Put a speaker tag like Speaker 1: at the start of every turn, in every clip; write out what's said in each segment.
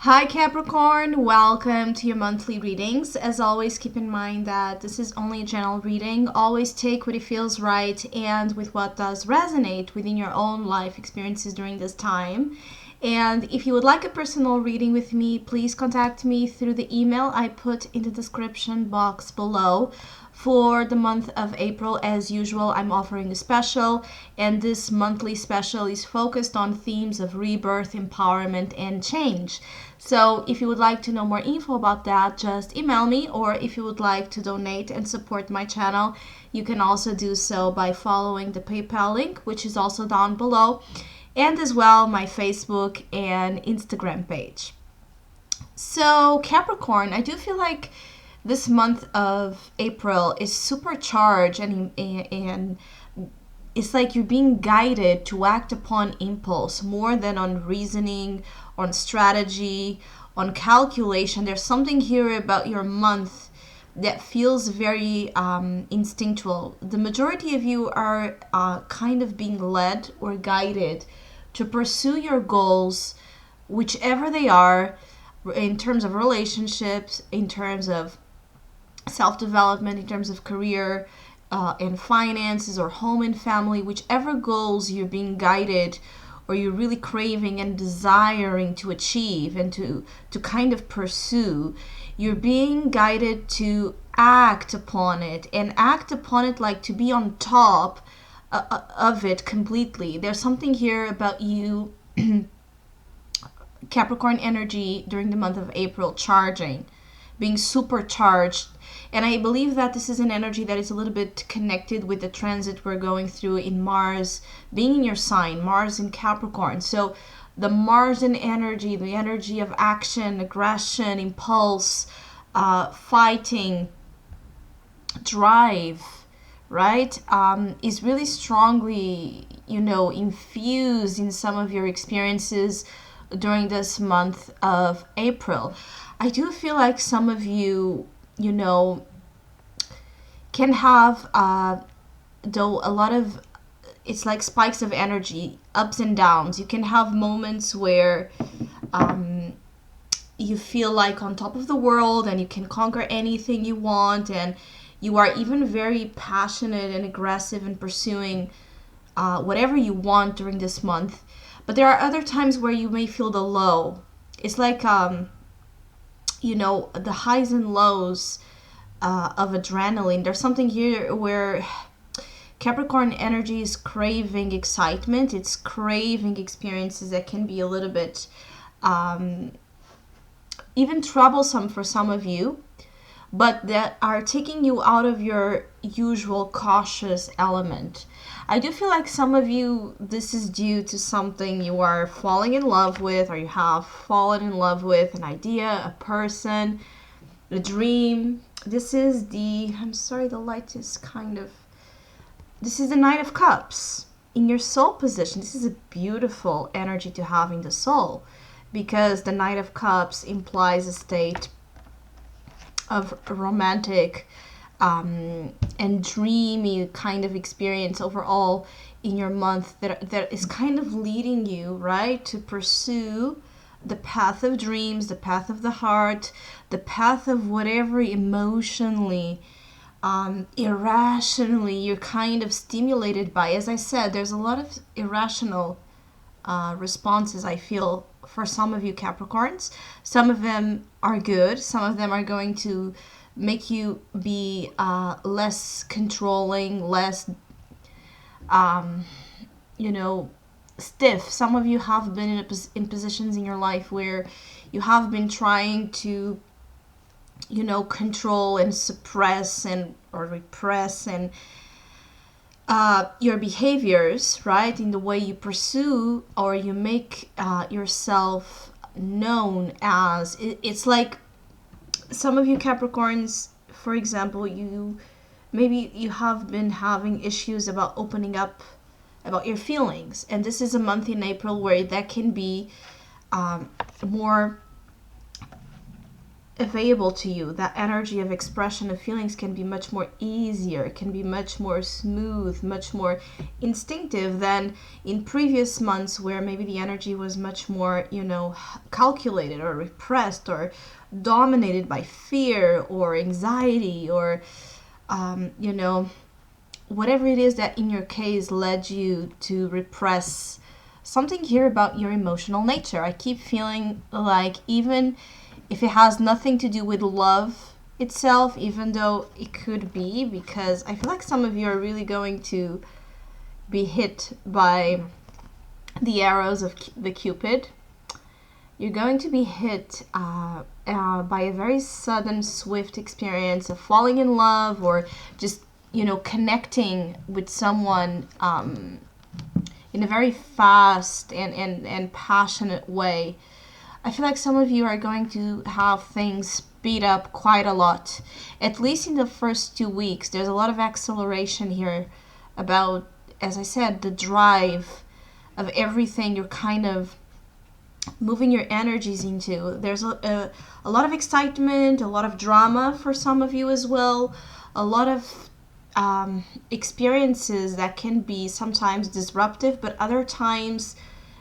Speaker 1: Hi Capricorn, welcome to your monthly readings. As always, keep in mind that this is only a general reading. Always take what it feels right and with what does resonate within your own life experiences during this time. And if you would like a personal reading with me, please contact me through the email I put in the description box below. For the month of April, as usual, I'm offering a special, and this monthly special is focused on themes of rebirth, empowerment, and change. So if you would like to know more info about that, just email me, or if you would like to donate and support my channel, you can also do so by following the PayPal link, which is also down below, and as well my Facebook and Instagram page. So Capricorn, I do feel like this month of April is supercharged and it's like you're being guided to act upon impulse more than on reasoning, on strategy, on calculation. There's something here about your month that feels very instinctual. The majority of you are kind of being led or guided to pursue your goals, whichever they are, in terms of relationships, in terms of self-development, in terms of career and finances, or home and family, whichever goals you're being guided or you're really craving and desiring to achieve and to kind of pursue, you're being guided to act upon it, and act upon it like to be on top of it completely. There's something here about you Capricorn energy during the month of April charging, being supercharged. And I believe that this is an energy that is a little bit connected with the transit we're going through in Mars being in your sign, Mars in Capricorn. So the Martian energy, the energy of action, aggression, impulse, fighting, drive, right, is really strongly, infused in some of your experiences during this month of April. I do feel like some of you, can have, though, a lot of, it's like spikes of energy, ups and downs. You can have moments where you feel like on top of the world and you can conquer anything you want, and you are even very passionate and aggressive in pursuing whatever you want during this month. But there are other times where you may feel the low. It's like, the highs and lows of adrenaline. There's something here where Capricorn energy is craving excitement. It's craving experiences that can be a little bit even troublesome for some of you, but that are taking you out of your usual cautious element. I do feel like some of you, this is due to something you are falling in love with, or you have fallen in love with an idea, a person, a dream. This is I'm sorry, the light is this is the Knight of Cups in your soul position. This is a beautiful energy to have in the soul, because the Knight of Cups implies a state of romantic and dreamy kind of experience overall in your month that is kind of leading you, right, to pursue the path of dreams, the path of the heart, the path of whatever emotionally, irrationally you're kind of stimulated by. As I said, there's a lot of irrational responses, I feel, for some of you Capricorns. Some of them are good. Some of them are going to make you be less controlling, less, stiff. Some of you have been in positions in your life where you have been trying to, control and suppress or repress and your behaviors, right, in the way you pursue or you make yourself known as. It's like some of you Capricorns, for example, maybe you have been having issues about opening up about your feelings, and this is a month in April where that can be more available to you. That energy of expression of feelings can be much more easier, can be much more smooth, much more instinctive than in previous months where maybe the energy was much more, calculated or repressed or dominated by fear or anxiety or, whatever it is that in your case led you to repress something here about your emotional nature. I keep feeling like even if it has nothing to do with love itself, even though it could be, because I feel like some of you are really going to be hit by the arrows of the Cupid. You're going to be hit by a very sudden, swift experience of falling in love or just, connecting with someone in a very fast and passionate way. I feel like some of you are going to have things speed up quite a lot. At least in the first 2 weeks, there's a lot of acceleration here about, as I said, the drive of everything you're kind of moving your energies into. There's a lot of excitement, a lot of drama for some of you as well, a lot of experiences that can be sometimes disruptive, but other times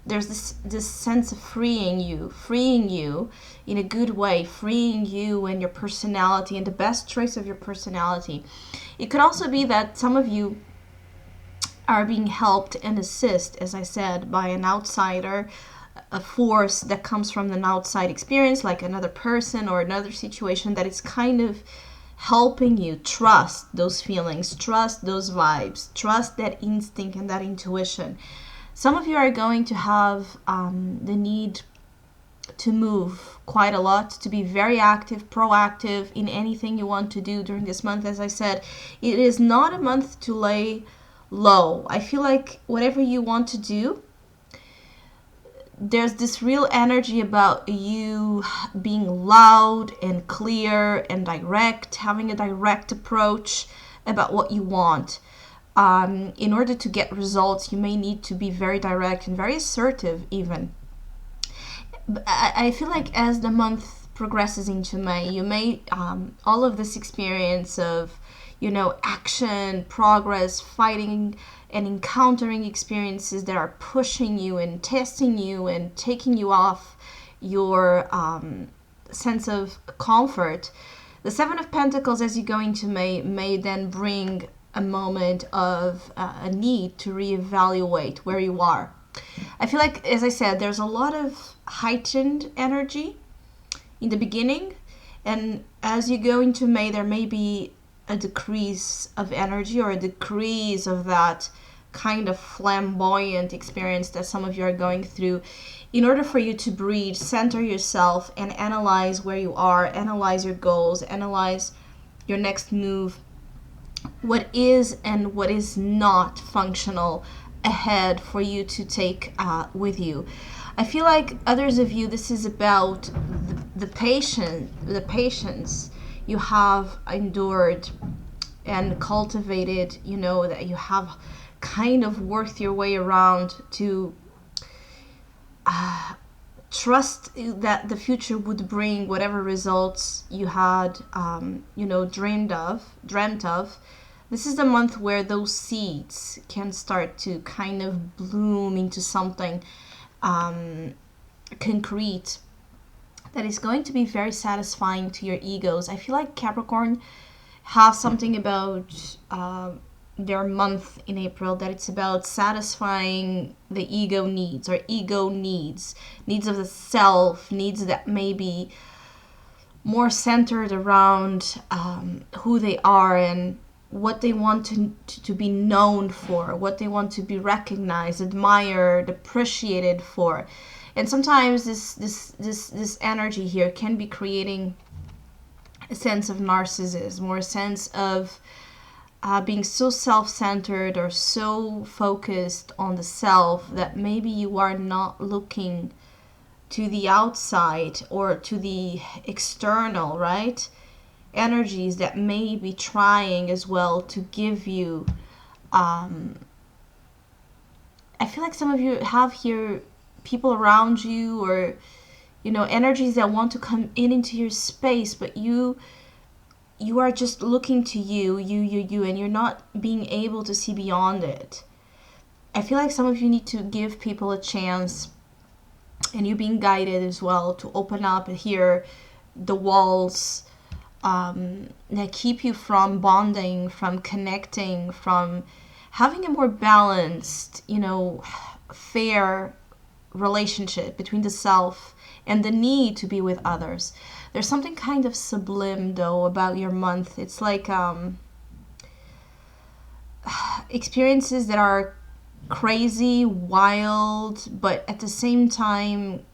Speaker 1: there's this sense of freeing you in a good way, freeing you and your personality and the best choice of your personality. It could also be that some of you are being helped and assisted, as I said, by an outsider, a force that comes from an outside experience, like another person or another situation that is kind of helping you trust those feelings, trust those vibes, trust that instinct and that intuition. Some of you are going to have the need to move quite a lot, to be very active, proactive in anything you want to do during this month. As I said, it is not a month to lay low. I feel like whatever you want to do, there's this real energy about you being loud and clear and direct, having a direct approach about what you want. In order to get results, you may need to be very direct and very assertive even. I feel like as the month progresses into May, you may, all of this experience of, action, progress, fighting, and encountering experiences that are pushing you and testing you and taking you off your sense of comfort. The Seven of Pentacles, as you go into may then bring a moment of a need to reevaluate where you are. I feel like, as I said, there's a lot of heightened energy in the beginning, and as you go into May, there may be a decrease of energy or a decrease of that kind of flamboyant experience that some of you are going through. In order for you to breathe, center yourself and analyze where you are, analyze your goals, analyze your next move, what is and what is not functional ahead for you to take with you. I feel like others of you, this is about the patience you have endured and cultivated, that you have kind of worked your way around to trust that the future would bring whatever results you had, dreamt of. This is the month where those seeds can start to kind of bloom into something concrete that is going to be very satisfying to your egos. I feel like Capricorn have something about their month in April that it's about satisfying the ego needs or ego needs of the self, needs that may be more centered around who they are and what they want to be known for, what they want to be recognized, admired, appreciated for. And sometimes this energy here can be creating a sense of narcissism or a sense of being so self-centered or so focused on the self that maybe you are not looking to the outside or to the external, right? Energies that may be trying as well to give you I feel like some of you have here people around you or energies that want to come into your space, but you are just looking to you, and you're not being able to see beyond it. I feel like some of you need to give people a chance, and you're being guided as well to open up and hear the walls that keep you from bonding, from connecting, from having a more balanced, fair relationship between the self and the need to be with others. There's something kind of sublime, though, about your month. It's like experiences that are crazy, wild, but at the same time,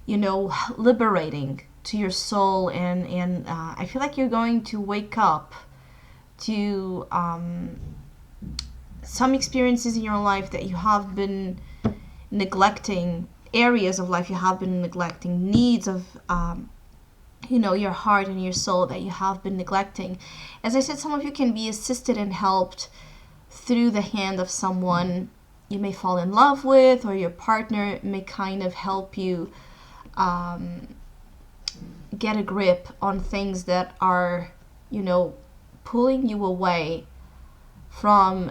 Speaker 1: liberating to your soul. And I feel like you're going to wake up to some experiences in your life that you have been neglecting, areas of life you have been neglecting, needs of your heart and your soul that you have been neglecting. As I said, some of you can be assisted and helped through the hand of someone you may fall in love with, or your partner may kind of help you get a grip on things that are pulling you away from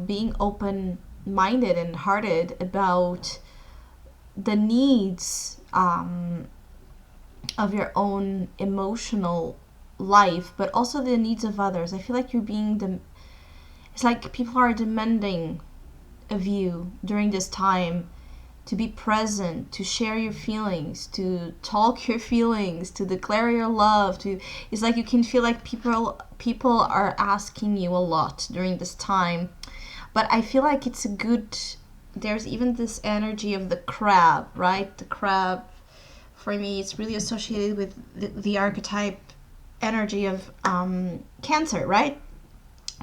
Speaker 1: being open-minded and hearted about the needs of your own emotional life, but also the needs of others. I feel like it's like people are demanding of you during this time to be present, to share your feelings, to talk your feelings, to declare your love. It's like you can feel like people are asking you a lot during this time. But I feel like it's there's even this energy of the crab, right? The crab, for me, it's really associated with the archetype energy of Cancer, right?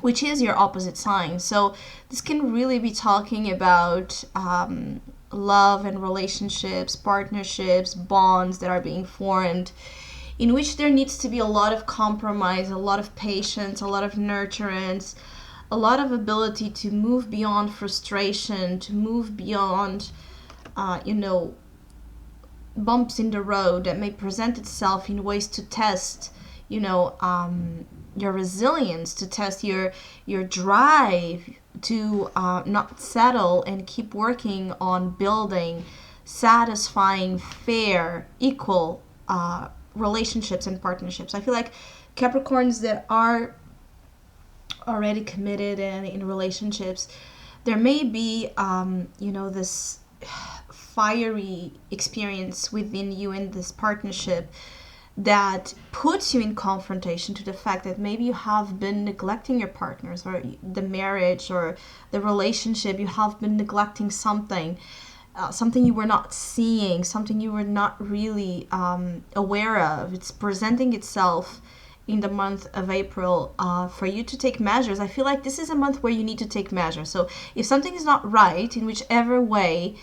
Speaker 1: Which is your opposite sign. So this can really be talking about love and relationships, partnerships, bonds that are being formed, in which there needs to be a lot of compromise, a lot of patience, a lot of nurturance, a lot of ability to move beyond frustration, to move beyond, bumps in the road that may present itself in ways to test, your resilience, to test your drive to not settle and keep working on building satisfying, fair, equal relationships and partnerships. I feel like Capricorns that are already committed and in relationships, there may be this fiery experience within you in this partnership that puts you in confrontation to the fact that maybe you have been neglecting your partners, or the marriage or the relationship. You have been neglecting something you were not seeing, something you were not really aware of. It's presenting itself in the month of April for you to take measures. I feel like this is a month where you need to take measures. So if something is not right in whichever way,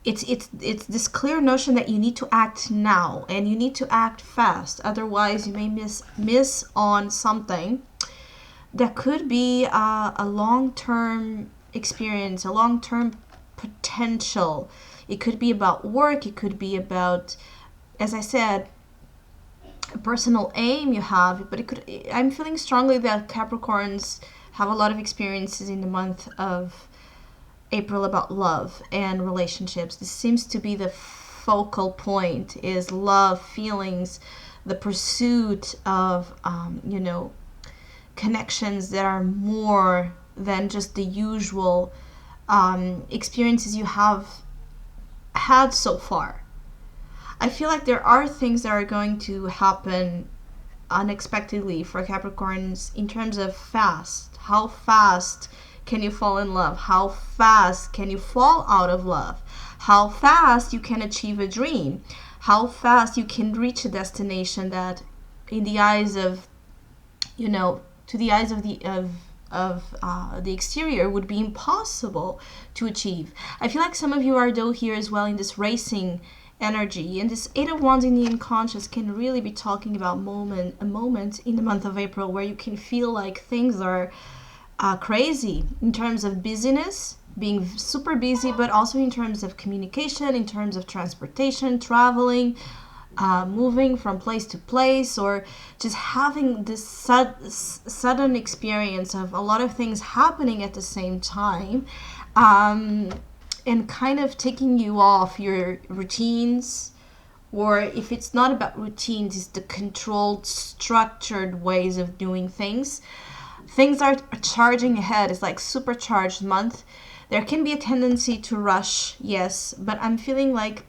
Speaker 1: it's this clear notion that you need to act now, and you need to act fast. Otherwise, you may miss on something that could be a long-term experience, a long-term potential. It could be about work. It could be about, as I said, a personal aim you have. But I'm feeling strongly that Capricorns have a lot of experiences in the month of April about love and relationships. This seems to be the focal point, is love, feelings, the pursuit of connections that are more than just the usual experiences you have had so far. I feel like there are things that are going to happen unexpectedly for Capricorns in terms of fast. How fast can you fall in love? How fast can you fall out of love? How fast you can achieve a dream? How fast you can reach a destination that, in the eyes of, to the eyes of the exterior, would be impossible to achieve. I feel like some of you are, though, here as well in this racing energy, and this Eight of Wands in the unconscious can really be talking about a moment in the month of April where you can feel like things are crazy in terms of busyness, being super busy, but also in terms of communication, in terms of transportation, traveling, moving from place to place, or just having this sudden experience of a lot of things happening at the same time, and kind of taking you off your routines. Or if it's not about routines, it's the controlled, structured ways of doing things. Things are charging ahead. It's like supercharged month. There can be a tendency to rush, yes, but I'm feeling like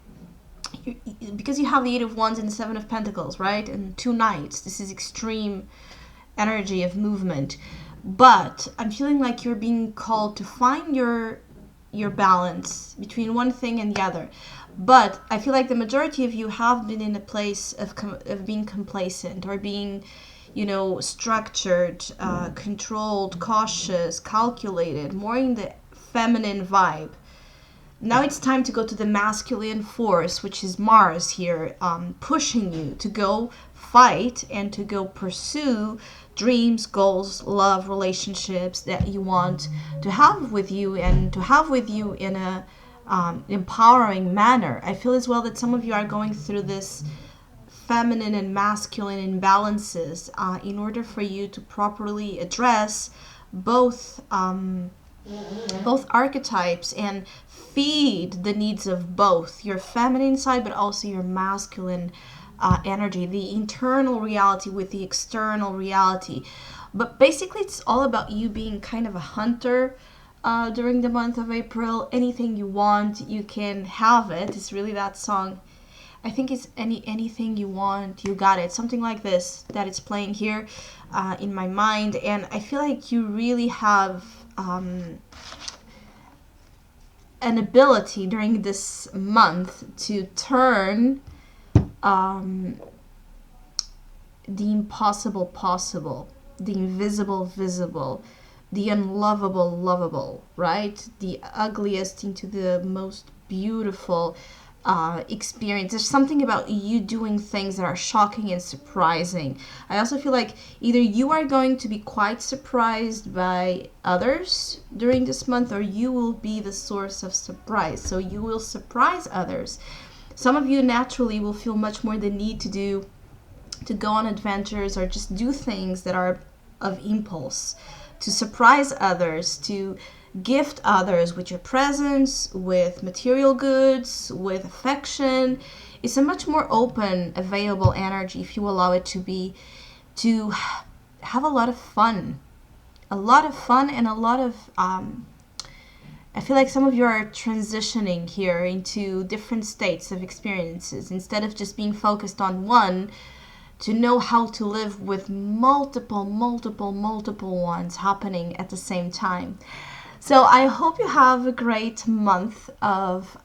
Speaker 1: because you have the Eight of Wands and the Seven of Pentacles, right? And 2 knights. This is extreme energy of movement. But I'm feeling like you're being called to find your balance between one thing and the other. But I feel like the majority of you have been in a place of being complacent, or being, structured, controlled, cautious, calculated, more in the feminine vibe. Now it's time to go to the masculine force, which is Mars here, pushing you to go fight and to go pursue dreams, goals, love, relationships that you want to have with you, and to have with you in a empowering manner. I feel as well that some of you are going through this feminine and masculine imbalances in order for you to properly address both archetypes and feed the needs of both your feminine side but also your masculine energy, the internal reality with the external reality. But basically it's all about you being kind of a hunter during the month of April. Anything you want, you can have it. It's really that song. I think it's anything you want, you got it. Something like this that it's playing here in my mind. And I feel like you really have an ability during this month to turn the impossible possible, the invisible visible, the unlovable lovable, right? The ugliest into the most beautiful experience. There's something about you doing things that are shocking and surprising. I also feel like either you are going to be quite surprised by others during this month, or you will be the source of surprise. So you will surprise others. Some of you naturally will feel much more the need to go on adventures or just do things that are of impulse, to surprise others, to gift others with your presence, with material goods, with affection. It's a much more open, available energy if you allow it to be, to have a lot of fun. A lot of fun and a lot of, I feel like some of you are transitioning here into different states of experiences. Instead of just being focused on one, to know how to live with multiple ones happening at the same time. So I hope you have a great month of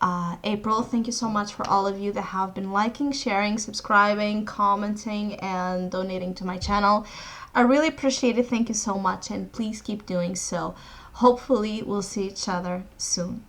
Speaker 1: April. Thank you so much for all of you that have been liking, sharing, subscribing, commenting, and donating to my channel. I really appreciate it. Thank you so much, and please keep doing so. Hopefully we'll see each other soon.